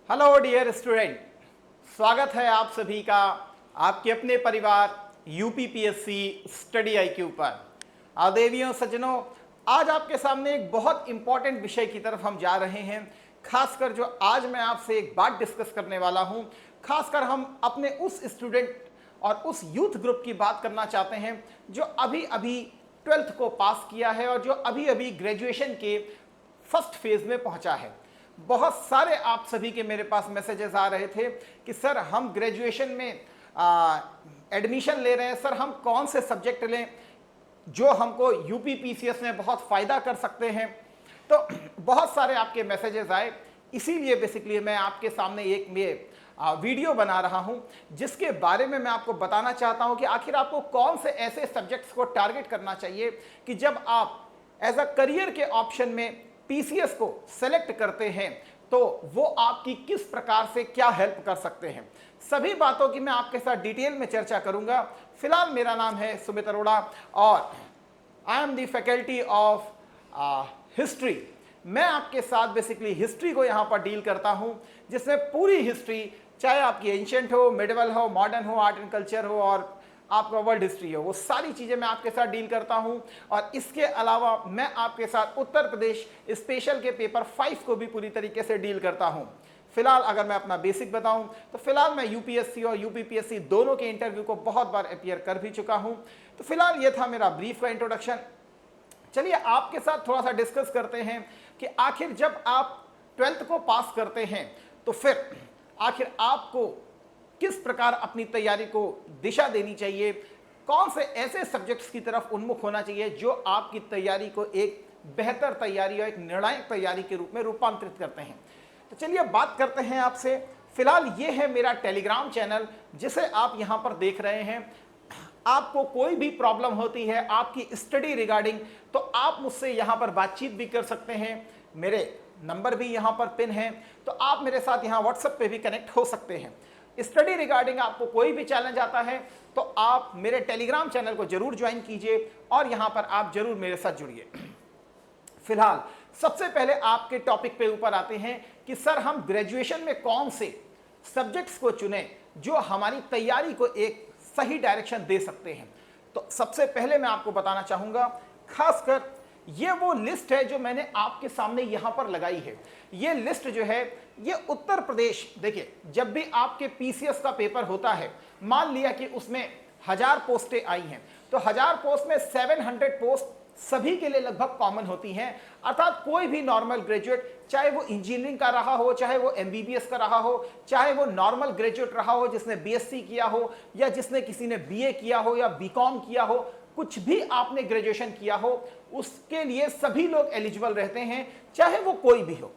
Hello dear student, स्वागत है आप सभी का आपके अपने परिवार यूपीपीएससी स्टडी आईक्यू पर। देवियों सज्जनों, आज आपके सामने एक बहुत इंपॉर्टेंट विषय की तरफ हम जा रहे हैं। खासकर जो आज मैं आपसे एक बात डिस्कस करने वाला हूं, खासकर हम अपने उस स्टूडेंट और उस यूथ ग्रुप की बात करना चाहते हैं जो अभी अभी 12th को पास किया है और जो अभी अभी ग्रेजुएशन के फर्स्ट फेज में पहुंचा है। बहुत सारे आप सभी के मेरे पास मैसेजेस आ रहे थे कि सर हम ग्रेजुएशन में एडमिशन ले रहे हैं, सर हम कौन से सब्जेक्ट लें जो हमको यूपीपीसीएस में बहुत फ़ायदा कर सकते हैं। तो बहुत सारे आपके मैसेजेस आए, इसीलिए बेसिकली मैं आपके सामने एक वीडियो बना रहा हूं जिसके बारे में मैं आपको बताना चाहता हूं कि आखिर आपको कौन से ऐसे सब्जेक्ट्स को टारगेट करना चाहिए कि जब आप एज अ करियर के ऑप्शन में पीसीएस को सेलेक्ट करते हैं तो वो आपकी किस प्रकार से क्या हेल्प कर सकते हैं। सभी बातों की मैं आपके साथ डिटेल में चर्चा करूंगा। फिलहाल मेरा नाम है सुमित अरोड़ा और I am the faculty of history. मैं आपके साथ बेसिकली हिस्ट्री को यहाँ पर डील करता हूँ, जिसमें पूरी हिस्ट्री, चाहे आपकी एंशिएंट हो, मिडिवल हो, मॉडर्न हो, आर्ट एंड कल्चर हो और आपका वर्ल्ड हिस्ट्री हो, वो सारी चीज़ें मैं आपके साथ डील करता हूं। और इसके अलावा मैं आपके साथ उत्तर प्रदेश स्पेशल के पेपर 5 को भी पूरी तरीके से डील करता हूं। फिलहाल अगर मैं अपना बेसिक बताऊं तो फिलहाल मैं यूपीएससी और यूपीपीएससी दोनों के इंटरव्यू को बहुत बार अपीयर कर भी चुका हूं। तो फिलहाल ये था मेरा ब्रीफ का इंट्रोडक्शन। चलिए आपके साथ थोड़ा सा डिस्कस करते हैं कि आखिर जब आप 12th को पास करते हैं तो फिर आखिर आपको किस प्रकार अपनी तैयारी को दिशा देनी चाहिए, कौन से ऐसे सब्जेक्ट्स की तरफ उन्मुख होना चाहिए जो आपकी तैयारी को एक बेहतर तैयारी और एक निर्णायक तैयारी के रूप में रूपांतरित करते हैं। तो चलिए बात करते हैं आपसे। फिलहाल ये है मेरा टेलीग्राम चैनल जिसे आप यहाँ पर देख रहे हैं। आपको कोई भी प्रॉब्लम होती है आपकी स्टडी रिगार्डिंग तो आप मुझसे यहाँ पर बातचीत भी कर सकते हैं। मेरे नंबर भी यहाँ पर पिन है, तो आप मेरे साथ यहाँ व्हाट्सएप पे भी कनेक्ट हो सकते हैं। स्टडी रिगार्डिंग आपको कोई भी चैलेंज आता है तो आप मेरे टेलीग्राम चैनल को जरूर ज्वाइन कीजिए और यहाँ पर आप जरूर मेरे साथ जुड़िए। फिलहाल सबसे पहले आपके टॉपिक पे ऊपर आते हैं कि सर हम ग्रेजुएशन में कौन से सब्जेक्ट्स को चुनें जो हमारी तैयारी को एक सही डायरेक्शन दे सकते हैं। तो सबसे पहले मैं आपको बताना चाहूंगा, खासकर ये वो लिस्ट है जो मैंने आपके सामने यहां पर लगाई है। ये लिस्ट जो है ये उत्तर प्रदेश, देखिए जब भी आपके पीसीएस का पेपर होता है, मान लिया कि उसमें 1000 पोस्टें आई हैं तो 1000 पोस्ट में 700 पोस्ट सभी के लिए लगभग कॉमन होती हैं। अर्थात कोई भी नॉर्मल ग्रेजुएट, चाहे वो इंजीनियरिंग का रहा हो, चाहे वो एमबीबीएस का रहा हो, चाहे वो नॉर्मल ग्रेजुएट रहा हो जिसने बीएससी किया हो या जिसने किसी ने बीए किया हो या बीकॉम किया हो, कुछ भी आपने ग्रेजुएशन किया हो, उसके लिए सभी लोग एलिजिबल रहते हैं, चाहे वो कोई भी हो।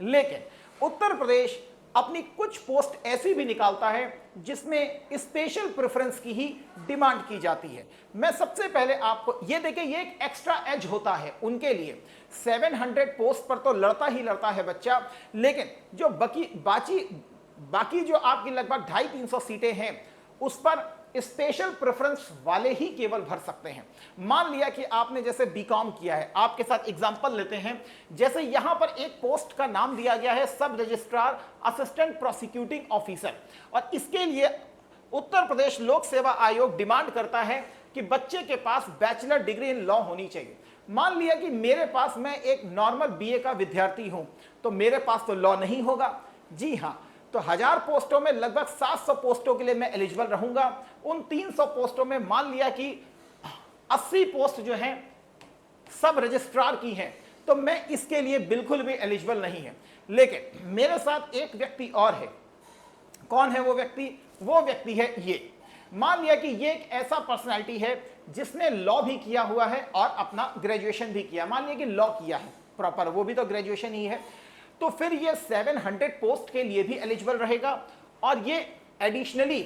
लेकिन उत्तर प्रदेश अपनी कुछ पोस्ट ऐसी भी निकालता है जिसमें स्पेशल प्रेफरेंस की ही डिमांड की जाती है। मैं सबसे पहले आपको ये देखिए, ये एक एक्स्ट्रा एज होता है उनके लिए। 700 पोस्ट पर तो लड़ता ही लड़ता है बच्चा, लेकिन जो बाकी जो आपकी लगभग 250-300 सीटें हैं उस पर स्पेशल प्रेफरेंस वाले ही केवल भर सकते हैं। मान लिया कि आपने जैसे बीकॉम किया है, आपके साथ एग्जांपल लेते हैं, जैसे यहां पर एक पोस्ट का नाम दिया गया है सब रजिस्ट्रार असिस्टेंट प्रोसिक्यूटिंग ऑफिसर, और इसके लिए उत्तर प्रदेश लोक सेवा आयोग डिमांड करता है कि बच्चे के पास बैचलर डिग्री इन लॉ होनी चाहिए। मान लिया कि मेरे पास, मैं एक नॉर्मल बीए का विद्यार्थी हूं तो मेरे पास तो लॉ नहीं होगा। जी हां, तो 1000 पोस्टों में लगभग 700 पोस्टों के लिए मैं एलिजिबल रहूंगा। उन 300 पोस्टों में मान लिया कि 80 पोस्ट जो हैं सब रजिस्ट्रार की हैं, तो मैं इसके लिए बिल्कुल भी एलिजिबल नहीं है। लेकिन मेरे साथ एक व्यक्ति और है। कौन है वो व्यक्ति? वो व्यक्ति है ये। मान लिया कि ये एक ऐसा पर्सनैलिटी है जिसने लॉ भी किया हुआ है और अपना ग्रेजुएशन भी किया। मान लिया कि लॉ किया है प्रॉपर, वो भी तो ग्रेजुएशन ही है, तो फिर ये 700 पोस्ट के लिए भी एलिजिबल रहेगा और ये एडिशनली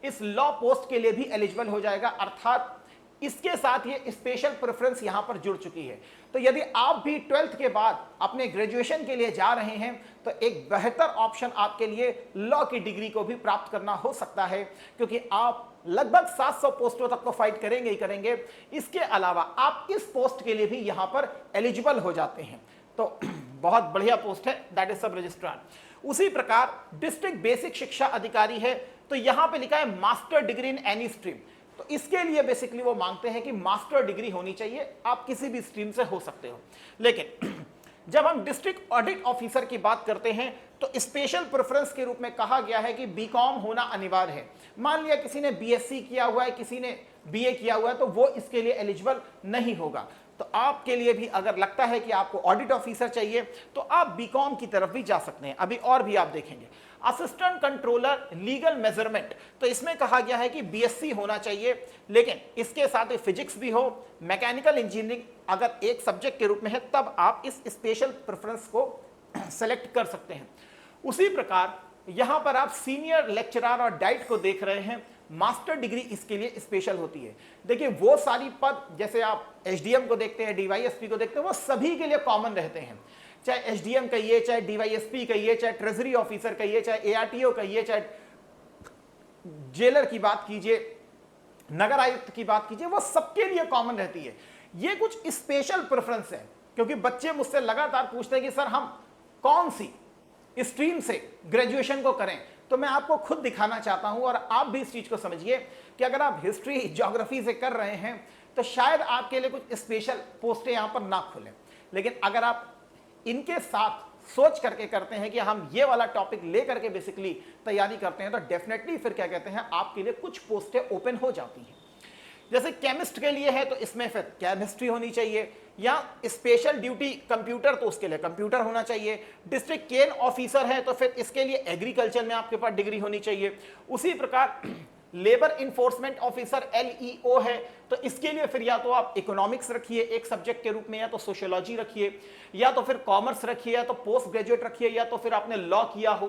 इस लॉ पोस्ट के लिए भी एलिजिबल हो जाएगा। अर्थात इसके साथ ये स्पेशल प्रेफरेंस यहां पर जुड़ चुकी है। तो यदि आप भी 12th के बाद अपने ग्रेजुएशन के लिए जा रहे हैं तो एक बेहतर ऑप्शन आपके लिए लॉ की डिग्री को भी प्राप्त करना हो सकता है, क्योंकि आप लगभग 700 पोस्टों तक तो फाइट करेंगे ही करेंगे। इसके अलावा आप इस पोस्ट के लिए भी यहां पर एलिजिबल हो जाते हैं। तो बहुत बढ़िया पोस्ट है, दैट इज सब रजिस्ट्रार। उसी प्रकार डिस्ट्रिक्ट बेसिक शिक्षा अधिकारी है, तो यहां पे लिखा है master degree in any stream. तो इसके लिए बेसिकली वो मांगते हैं कि मास्टर डिग्री होनी चाहिए, आप किसी भी स्ट्रीम से हो सकते हो। लेकिन जब हम डिस्ट्रिक्ट ऑडिट ऑफिसर की बात करते हैं तो स्पेशल प्रेफरेंस के रूप में कहा गया है कि बीकॉम होना अनिवार्य है। मान लिया किसी ने बीएससी किया हुआ है, किसी ने बीए किया हुआ है, तो वो इसके लिए एलिजिबल नहीं होगा। तो आपके लिए भी अगर लगता है कि आपको ऑडिट ऑफिसर चाहिए तो आप बीकॉम की तरफ भी जा सकते हैं। अभी और भी आप देखेंगे असिस्टेंट कंट्रोलर लीगल मेजरमेंट, तो इसमें कहा गया है कि बीएससी होना चाहिए, लेकिन इसके साथ फिजिक्स भी हो, मैकेनिकल इंजीनियरिंग अगर एक सब्जेक्ट के रूप में है तब आप इस स्पेशल प्रेफरेंस को सेलेक्ट कर सकते हैं। उसी प्रकार यहां पर आप सीनियर लेक्चरर और डाइट को देख रहे हैं, मास्टर डिग्री इसके लिए स्पेशल होती है। देखिए वो सारी पद जैसे आप एसडीएम को देखते हैं, डीवाईएसपी को देखते हैं, वो सभी के लिए कॉमन रहते हैं। चाहे एसडीएम कहिए, चाहे डीवाईएसपी कहिए, चाहे ट्रेजरी ऑफिसर कहिए, चाहे एआरटीओ कहिए, चाहे जेलर की बात कीजिए, नगर आयुक्त की बात कीजिए, वो सबके लिए कॉमन रहती है। ये कुछ स्पेशल प्रेफरेंस है, क्योंकि बच्चे मुझसे लगातार पूछते हैं कि सर हम कौन सी स्ट्रीम से ग्रेजुएशन को करें। तो मैं आपको खुद दिखाना चाहता हूं और आप भी इस चीज को समझिए कि अगर आप हिस्ट्री ज्योग्राफी से कर रहे हैं तो शायद आपके लिए कुछ स्पेशल पोस्टें यहां पर ना खुलें, लेकिन अगर आप इनके साथ सोच करके करते हैं कि हम ये वाला टॉपिक लेकर के बेसिकली तैयारी करते हैं तो डेफिनेटली फिर क्या कहते हैं आपके लिए कुछ पोस्टें ओपन हो जाती हैं। जैसे केमिस्ट के लिए है तो इसमें फिर केमिस्ट्री होनी चाहिए, या स्पेशल ड्यूटी कंप्यूटर तो उसके लिए कंप्यूटर होना चाहिए। डिस्ट्रिक्ट केन ऑफिसर है तो फिर इसके लिए एग्रीकल्चर में आपके पास डिग्री होनी चाहिए। उसी प्रकार लेबर इन्फोर्समेंट ऑफिसर LEO है तो इसके लिए फिर या तो आप इकोनॉमिक्स रखिए एक सब्जेक्ट के रूप में, या तो सोशियोलॉजी रखिए, या तो फिर कॉमर्स रखिए, या तो पोस्ट ग्रेजुएट रखिए, या तो फिर आपने लॉ किया हो।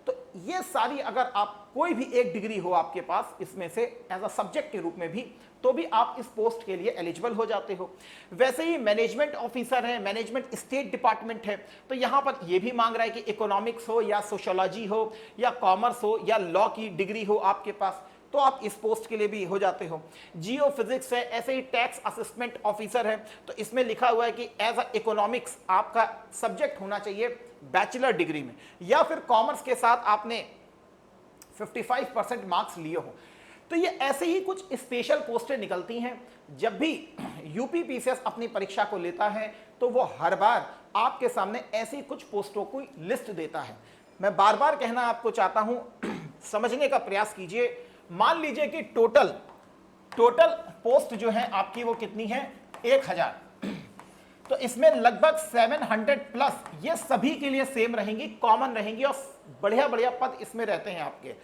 तो ये सारी अगर आप कोई भी एक डिग्री हो आपके पास इसमें से एज अ सब्जेक्ट के रूप में भी, तो भी आप इस पोस्ट के लिए एलिजिबल हो जाते हो। वैसे ही मैनेजमेंट ऑफिसर है, मैनेजमेंट स्टेट डिपार्टमेंट है, तो यहां पर यह भी मांग रहा है कि इकोनॉमिक्स हो या सोशियोलॉजी हो या कॉमर्स हो या लॉ की डिग्री हो आपके पास, तो आप इस पोस्ट के लिए भी हो जाते हो। जियो फिजिक्स है, ऐसे ही टैक्स असिस्टेंट ऑफिसर है, तो इसमें लिखा हुआ है कि एज अ इकोनॉमिक्स आपका सब्जेक्ट होना चाहिए बैचलर डिग्री में, या फिर कॉमर्स के साथ आपने 55% मार्क्स लिए हो। तो ये ऐसे ही कुछ स्पेशल पोस्टें निकलती हैं। जब भी यूपीपीसीएस अपनी परीक्षा को लेता है तो वो हर बार आपके सामने ऐसी कुछ पोस्टों की लिस्ट देता है। मैं बार बार कहना आपको चाहता हूं, समझने का प्रयास कीजिए। मान लीजिए कि टोटल पोस्ट जो है आपकी वो कितनी है, 1000, तो इसमें लगभग 700 प्लस ये सभी के लिए सेम रहेंगी, कॉमन रहेंगी, और बढ़िया बढ़िया पद इसमें रहते हैं आपके।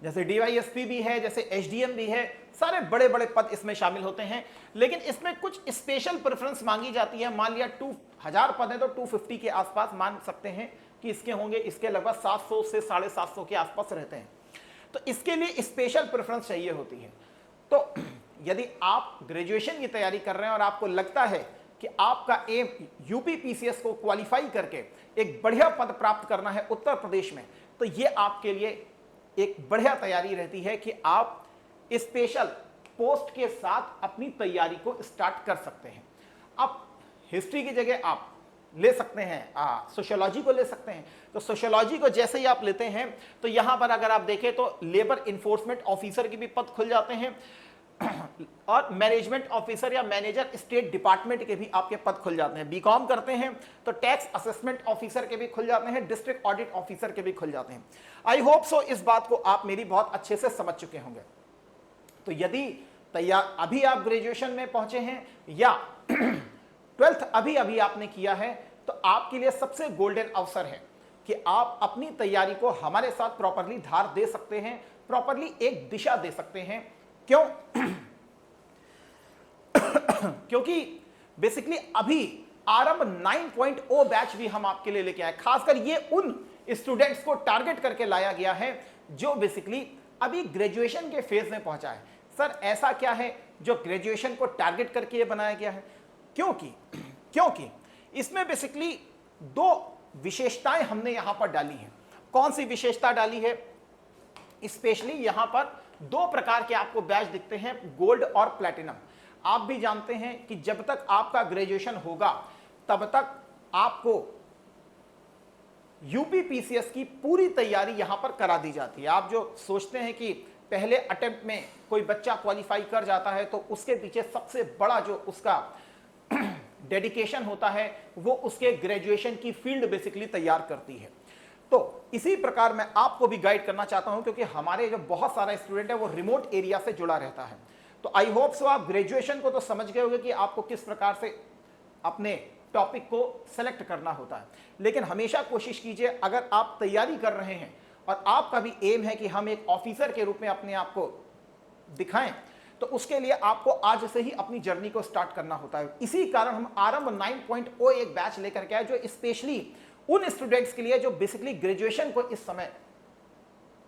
जैसे डीवाईएसपी भी है, जैसे एसडीएम भी है, सारे बड़े बड़े पद इसमें शामिल होते हैं। लेकिन इसमें कुछ स्पेशल प्रेफरेंस मांगी जाती है। मान लिया 2000 पद है तो 250 के आसपास मान सकते हैं कि इसके होंगे, इसके लगभग 700 से 750 के आसपास रहते हैं। तो इसके लिए स्पेशल प्रेफरेंस चाहिए होती है। तो यदि आप ग्रेजुएशन की तैयारी कर रहे हैं और आपको लगता है कि आपका एम यूपीपीसीएस को क्वालिफाई करके एक बढ़िया पद प्राप्त करना है उत्तर प्रदेश में, तो ये आपके लिए एक बढ़िया तैयारी रहती है कि आप स्पेशल पोस्ट के साथ अपनी तैयारी को स्टार्ट कर सकते हैं। अब हिस्ट्री की जगह आप ले सकते हैं सोशियोलॉजी को ले सकते हैं। तो सोशियोलॉजी को जैसे ही आप लेते हैं तो यहां पर अगर आप देखें तो लेबर इन्फोर्समेंट ऑफिसर के भी पद खुल जाते हैं, और मैनेजमेंट ऑफिसर या मैनेजर स्टेट डिपार्टमेंट के भी आपके पद खुल जाते हैं। बीकॉम करते हैं तो टैक्स असेसमेंट ऑफिसर के भी खुल जाते हैं, डिस्ट्रिक्ट ऑडिट ऑफिसर के भी खुल जाते हैं। आई होप सो इस बात को आप मेरी बहुत अच्छे से समझ चुके होंगे। तो यदि तैयार अभी आप ग्रेजुएशन में पहुंचे हैं या 12th अभी आपने किया है, तो आपके लिए सबसे गोल्डन अवसर है कि आप अपनी तैयारी को हमारे साथ प्रॉपरली धार दे सकते हैं, प्रॉपरली एक दिशा दे सकते हैं। क्यों? क्योंकि बेसिकली अभी आरंभ 9.0 बैच भी हम आपके लिए लेके आए। खासकर ये उन स्टूडेंट्स को टारगेट करके लाया गया है जो बेसिकली अभी ग्रेजुएशन के फेज में पहुंचा है। सर ऐसा क्या है जो ग्रेजुएशन को टारगेट करके ये बनाया गया है? क्योंकि इसमें बेसिकली 2 विशेषताएं हमने यहां पर डाली हैं। कौन सी विशेषता डाली है? स्पेशली यहां पर 2 प्रकार के आपको बैच दिखते हैं, गोल्ड और प्लैटिनम। आप भी जानते हैं कि जब तक आपका ग्रेजुएशन होगा तब तक आपको यूपीपीसीएस की पूरी तैयारी यहां पर करा दी जाती है। आप जो सोचते हैं कि पहले अटेम्प्ट में कोई बच्चा क्वालिफाई कर जाता है, तो उसके पीछे सबसे बड़ा जो उसका डेडिकेशन होता है वो उसके ग्रेजुएशन की फील्ड बेसिकली तैयार करती है। तो इसी प्रकार मैं आपको भी गाइड करना चाहता हूं, क्योंकि हमारे जो बहुत सारा स्टूडेंट है वो रिमोट एरिया से जुड़ा रहता है। तो आई होप सो आप ग्रेजुएशन को तो समझ गए होंगे कि आपको किस प्रकार से अपने टॉपिक को सेलेक्ट करना होता है, लेकिन हमेशा कोशिश कीजिए, अगर आप तैयारी कर रहे हैं और आपका भी एम है कि हम एक ऑफिसर के रूप में अपने आप को दिखाएं, तो उसके लिए आपको आज से ही अपनी जर्नी को स्टार्ट करना होता है। इसी कारण हम आरंभ 9.0 एक बैच लेकर के आए, जो स्पेशली उन स्टूडेंट्स के लिए जो बेसिकली ग्रेजुएशन को इस समय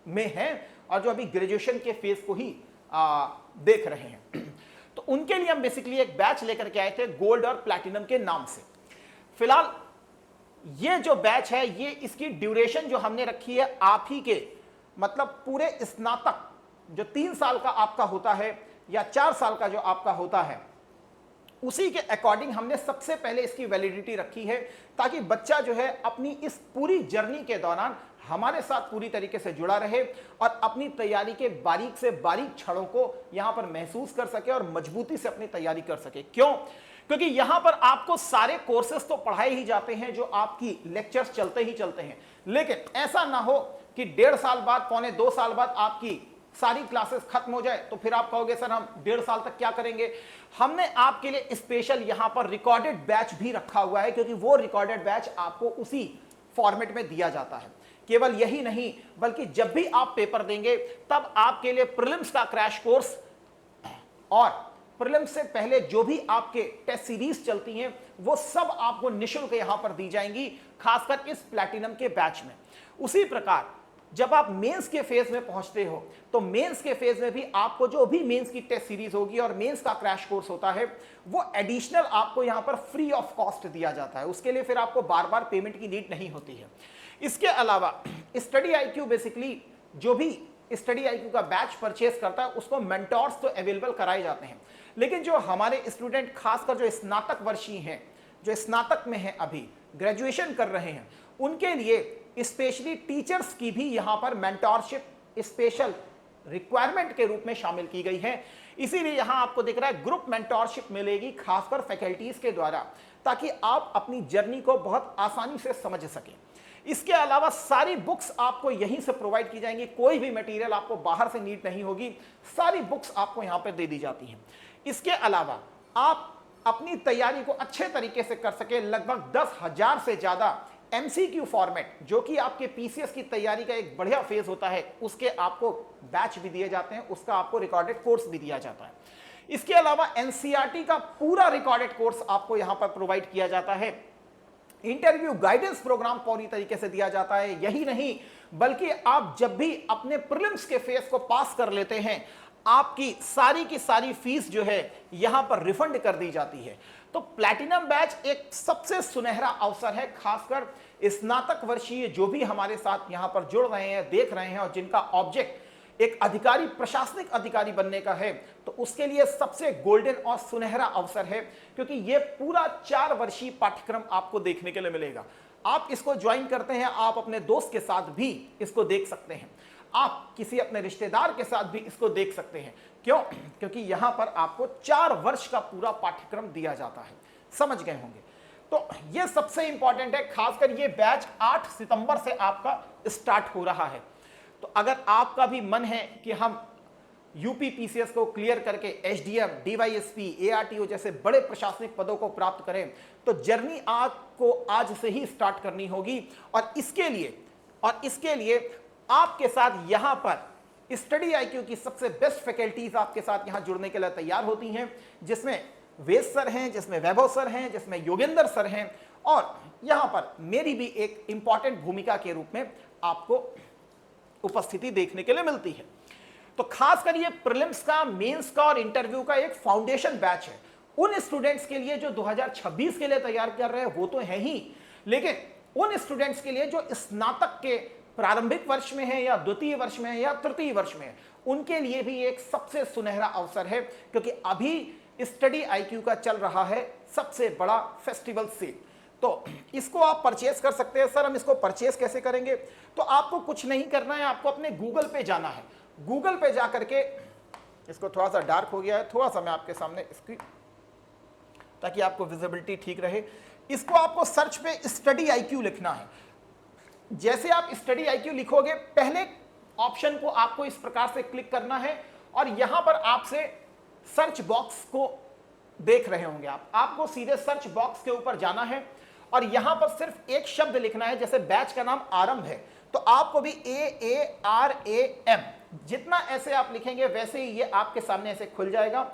में हैं और जो अभी ग्रेजुएशन के फेज को ही देख रहे हैं। तो उनके लिए हम बेसिकली एक बैच लेकर के आए थे गोल्ड और प्लैटिनम के नाम से। फिलहाल ये जो बैच है, ये इसकी ड्यूरेशन जो हमने रखी है आप ही के मतलब पूरे स्नातक जो 3 साल का आपका होता है या 4 साल का जो आपका होता है, उसी के अकॉर्डिंग हमने सबसे पहले इसकी वैलिडिटी रखी है, ताकि बच्चा जो है अपनी इस पूरी जर्नी के दौरान हमारे साथ पूरी तरीके से जुड़ा रहे और अपनी तैयारी के बारीक से बारीक क्षणों को यहां पर महसूस कर सके और मजबूती से अपनी तैयारी कर सके। क्यों? क्योंकि यहां पर आपको सारे कोर्सेज तो पढ़ाए ही जाते हैं, जो आपकी लेक्चर्स चलते ही चलते हैं, लेकिन ऐसा ना हो कि 1.5 साल बाद, पौने 2 साल बाद आपकी सारी क्लासेस खत्म हो जाए, तो फिर आप कहोगे सर हम 1.5 साल तक क्या करेंगे। हमने आपके लिए स्पेशल यहां पर रिकॉर्डेड बैच भी रखा हुआ है, क्योंकि वो रिकॉर्डेड बैच आपको उसी फॉर्मेट में दिया जाता है। केवल यही नहीं, बल्कि जब भी आप पेपर देंगे तब आपके लिए प्रीलिम्स का क्रैश कोर्स और प्रीलिम्स से पहले जो भी आपके टेस्ट सीरीज चलती हैं वो सब आपको निःशुल्क यहां पर दी जाएंगी, खासकर इस प्लैटिनम के बैच में। उसी प्रकार जब आप मेंस के फेज में पहुंचते हो, तो मेंस के फेज में भी आपको जो भी मेंस की टेस्ट सीरीज होगी और मेंस का क्रैश कोर्स होता है, वो एडिशनल आपको यहां पर फ्री ऑफ कॉस्ट दिया जाता है। उसके लिए फिर आपको बार बार पेमेंट की नीड नहीं होती है। इसके अलावा स्टडी आईक्यू बेसिकली जो भी स्टडी आईक्यू का बैच परचेस करता है, उसको मेंटोर्स तो अवेलेबल कराए जाते हैं, लेकिन जो हमारे स्टूडेंट खासकर जो स्नातक वर्षीय हैं, जो स्नातक में हैं, अभी ग्रेजुएशन कर रहे हैं, उनके लिए स्पेशली टीचर्स की भी यहां पर मेंटोरशिप स्पेशल रिक्वायरमेंट के रूप में शामिल की गई है। इसीलिए यहां आपको दिख रहा है ग्रुप मेंटोरशिप मिलेगी, खासकर फैकल्टीज के द्वारा, ताकि आप अपनी जर्नी को बहुत आसानी से समझ सकें। इसके अलावा सारी बुक्स आपको यहीं से प्रोवाइड की जाएंगी, कोई भी मटेरियल आपको बाहर से नीड नहीं होगी, सारी बुक्स आपको यहां पर दे दी जाती हैं। इसके अलावा आप अपनी तैयारी को अच्छे तरीके से कर सके, लगभग 10,000 से ज्यादा एमसीक्यू फॉर्मेट, जो कि आपके पीसीएस की तैयारी का एक बढ़िया फेज होता है, उसके आपको बैच भी दिए जाते हैं, उसका आपको रिकॉर्डेड कोर्स भी दिया जाता है। इसके अलावा एनसीईआरटी का पूरा रिकॉर्डेड कोर्स आपको यहां पर प्रोवाइड किया जाता है। इंटरव्यू गाइडेंस प्रोग्राम पूरी तरीके से दिया जाता है। यही नहीं, बल्कि आप जब भी अपने प्रीलिम्स के फेज को पास कर लेते हैं, आपकी सारी की सारी फीस जो है यहां पर रिफंड कर दी जाती है। तो प्लैटिनम बैच एक सबसे सुनहरा अवसर है, खासकर स्नातक वर्षीय जो भी हमारे साथ यहां पर जुड़ रहे हैं, देख रहे हैं, और जिनका ऑब्जेक्ट एक अधिकारी, प्रशासनिक अधिकारी बनने का है, तो उसके लिए सबसे गोल्डन और सुनहरा अवसर है, क्योंकि यह पूरा 4 वर्षीय पाठ्यक्रम आपको देखने के लिए मिलेगा। आप इसको ज्वाइन करते हैं, आप अपने दोस्त के साथ भी इसको देख सकते हैं, आप किसी अपने रिश्तेदार के साथ भी इसको देख सकते हैं। क्यों? क्योंकि यहां पर आपको 4 वर्ष का पूरा पाठ्यक्रम दिया जाता है। समझ गए होंगे। तो यह सबसे इंपॉर्टेंट है, खासकर यह बैच 8 सितंबर से आपका स्टार्ट हो रहा है। तो अगर आपका भी मन है कि हम यूपीपीसीएस को क्लियर करके एसडीएम, डीवाईएसपी, एआरटीओ जैसे बड़े प्रशासनिक पदों को प्राप्त करें, तो जर्नी आपको आज से ही स्टार्ट करनी होगी। और इसके लिए आपके साथ यहां पर स्टडी आईक्यू की सबसे बेस्ट फैकल्टीज आपके साथ यहां जुड़ने के लिए तैयार होती हैं, जिसमें वेद सर हैं, जिसमें वैभव सर हैं, जिसमें योगेंद्र सर हैं, और यहां पर मेरी भी एक इंपॉर्टेंट भूमिका के रूप में आपको उपस्थिति देखने के लिए मिलती है। तो खासकर ये प्रीलिम्स का, मेंस का और इंटरव्यू का एक फाउंडेशन बैच है उन स्टूडेंट्स के लिए जो 2026 के लिए तैयार कर रहे हैं, वो तो है ही, लेकिन उन स्टूडेंट्स के लिए जो स्नातक के प्रारंभिक वर्ष में है, या द्वितीय वर्ष में है, या तृतीय वर्ष में है, उनके लिए भी एक सबसे सुनहरा अवसर है। क्योंकि अभी स्टडी आईक्यू का चल रहा है सबसे बड़ा फेस्टिवल सेल। तो इसको आप परचेस कर सकते हैं। सर हम इसको परचेस कैसे करेंगे? तो आपको कुछ नहीं करना है, आपको अपने गूगल पे जाना है। गूगल पे जा करके, इसको थोड़ा सा डार्क हो गया है, थोड़ा सा मैं आपके सामने इसकी, ताकि आपको विजिबिलिटी ठीक रहे। इसको आपको सर्च पे स्टडी आईक्यू लिखना है। जैसे आप स्टडी आईक्यू लिखोगे, पहले ऑप्शन को आपको इस प्रकार से क्लिक करना है और यहां पर आपसे सर्च बॉक्स को देख रहे होंगे आपको सीधे सर्च बॉक्स के ऊपर जाना है और यहां पर सिर्फ एक शब्द लिखना है। जैसे बैच का नाम आरंभ है, तो आपको भी AARAM, जितना ऐसे आप लिखेंगे वैसे ही ये आपके सामने ऐसे खुल जाएगा।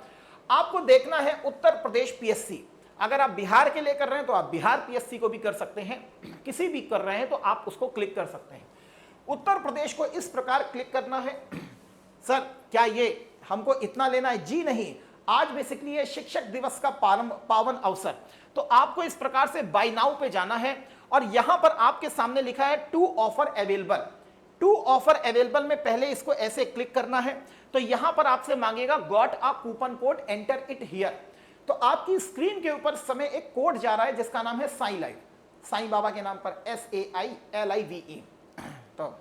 आपको देखना है उत्तर प्रदेश PSC। अगर आप बिहार के लिए कर रहे हैं तो आप बिहार PSC को भी कर सकते हैं, किसी भी कर रहे हैं तो आप उसको क्लिक कर सकते हैं। उत्तर प्रदेश को इस प्रकार क्लिक करना है। सर क्या ये हमको इतना लेना है? जी नहीं, आज बेसिकली ये शिक्षक दिवस का पावन अवसर, तो आपको इस प्रकार से बाय नाउ पे जाना है और यहां पर आपके सामने लिखा है two offer available. Two offer available में पहले इसको ऐसे क्लिक करना है, तो यहां पर आपसे मांगेगा got a coupon code, enter it here. तो आपकी स्क्रीन के ऊपर समय एक कोड जा रहा है जिसका नाम है साई लाइव, साईं बाबा के नाम पर, SAILIVE। तो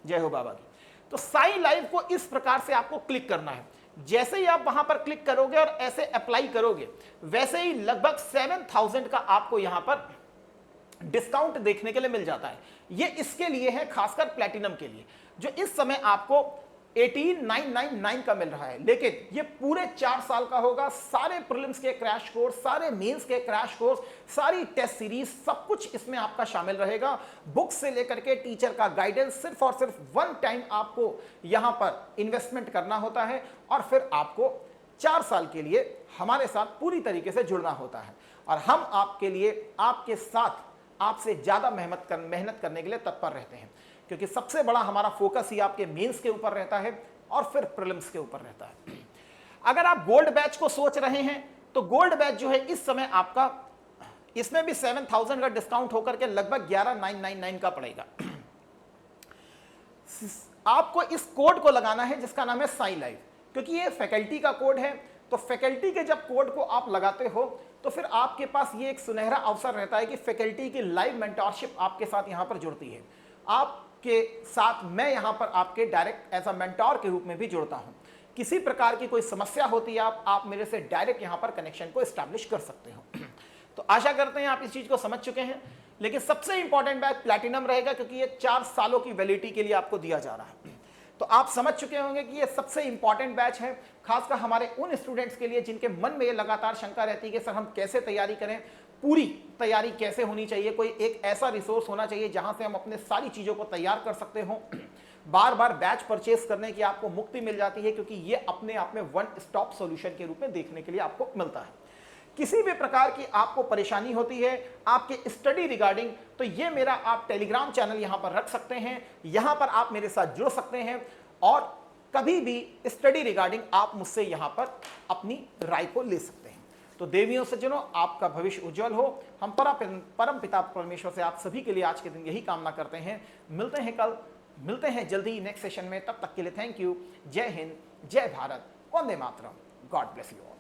जय हो बाबा की। तो साई लाइव को इस प्रकार से आपको क्लिक करना है। जैसे ही आप वहां पर क्लिक करोगे और ऐसे अप्लाई करोगे, वैसे ही लगभग 7000 का आपको यहां पर डिस्काउंट देखने के लिए मिल जाता है। ये इसके लिए है, खासकर प्लैटिनम के लिए, जो इस समय आपको 18999 का मिल रहा है। लेकिन ये पूरे 4 साल का होगा। सारे प्रीलिम्स के क्रैश कोर्स, सारे मेंस के क्रैश कोर्स, सारी टेस्ट सीरीज, सब कुछ इसमें आपका शामिल रहेगा। बुक से लेकर के टीचर का गाइडेंस, सिर्फ और सिर्फ वन टाइम आपको यहां पर इन्वेस्टमेंट करना होता है और फिर आपको 4 साल के लिए हमारे साथ पूरी तरीके से जुड़ना होता है। और हम आपके लिए, आपके साथ, आपसे ज्यादा मेहनत करने के लिए तत्पर रहते हैं, क्योंकि सबसे बड़ा हमारा फोकस ही आपके मेंस के ऊपर रहता है और फिर प्रीलिम्स के ऊपर रहता है। अगर आप गोल्ड बैच को सोच रहे हैं तो गोल्ड बैच जो है इस समय आपका, इसमें भी 7000 का डिस्काउंट होकर के लगभग 11999 का पड़ेगा। आपको इस कोड को लगाना है जिसका नाम है साई लाइव, क्योंकि ये फैकल्टी का कोड है। तो फैकल्टी के जब कोड को आप लगाते हो तो फिर आपके पास ये एक सुनहरा अवसर रहता है कि फैकल्टी की लाइव मेंटरशिप आपके साथ यहां पर जुड़ती है। आपके साथ मैं यहां पर आपके डायरेक्ट एज अ मेंटोर के रूप में भी जुड़ता हूं। किसी प्रकार की कोई समस्या होती है, आप मेरे से डायरेक्ट यहां पर कनेक्शन को एस्टैब्लिश कर सकते हो। तो आशा करते हैं आप इस चीज को समझ चुके हैं। लेकिन सबसे इंपॉर्टेंट बैच प्लैटिनम रहेगा, क्योंकि ये 4 सालों की वैलिडिटी के लिए आपको दिया जा रहा है। तो आप समझ चुके होंगे कि ये सबसे इंपॉर्टेंट बैच है, खासकर हमारे उन स्टूडेंट्स के लिए जिनके मन में ये लगातार शंका रहती है कि सर हम कैसे तैयारी करें, पूरी तैयारी कैसे होनी चाहिए, कोई एक ऐसा रिसोर्स होना चाहिए जहां से हम अपने सारी चीजों को तैयार कर सकते हो। बार बार बैच परचेस करने की आपको मुक्ति मिल जाती है, क्योंकि ये अपने आप में वन स्टॉप सॉल्यूशन के रूप में देखने के लिए आपको मिलता है। किसी भी प्रकार की आपको परेशानी होती है आपके स्टडी रिगार्डिंग, तो ये मेरा आप टेलीग्राम चैनल यहां पर रख सकते हैं। यहां पर आप मेरे साथ जुड़ सकते हैं और कभी भी स्टडी रिगार्डिंग आप मुझसे यहां पर अपनी राय को ले सकते हैं। तो देवियों सज्जनों, आपका भविष्य उज्जवल हो। हम परम पिता परमेश्वर से आप सभी के लिए आज के दिन यही कामना करते हैं। मिलते हैं कल, मिलते हैं जल्दी नेक्स्ट सेशन में। तब तक के लिए थैंक यू। जय हिंद, जय भारत, वंदे मातरम। God bless you all.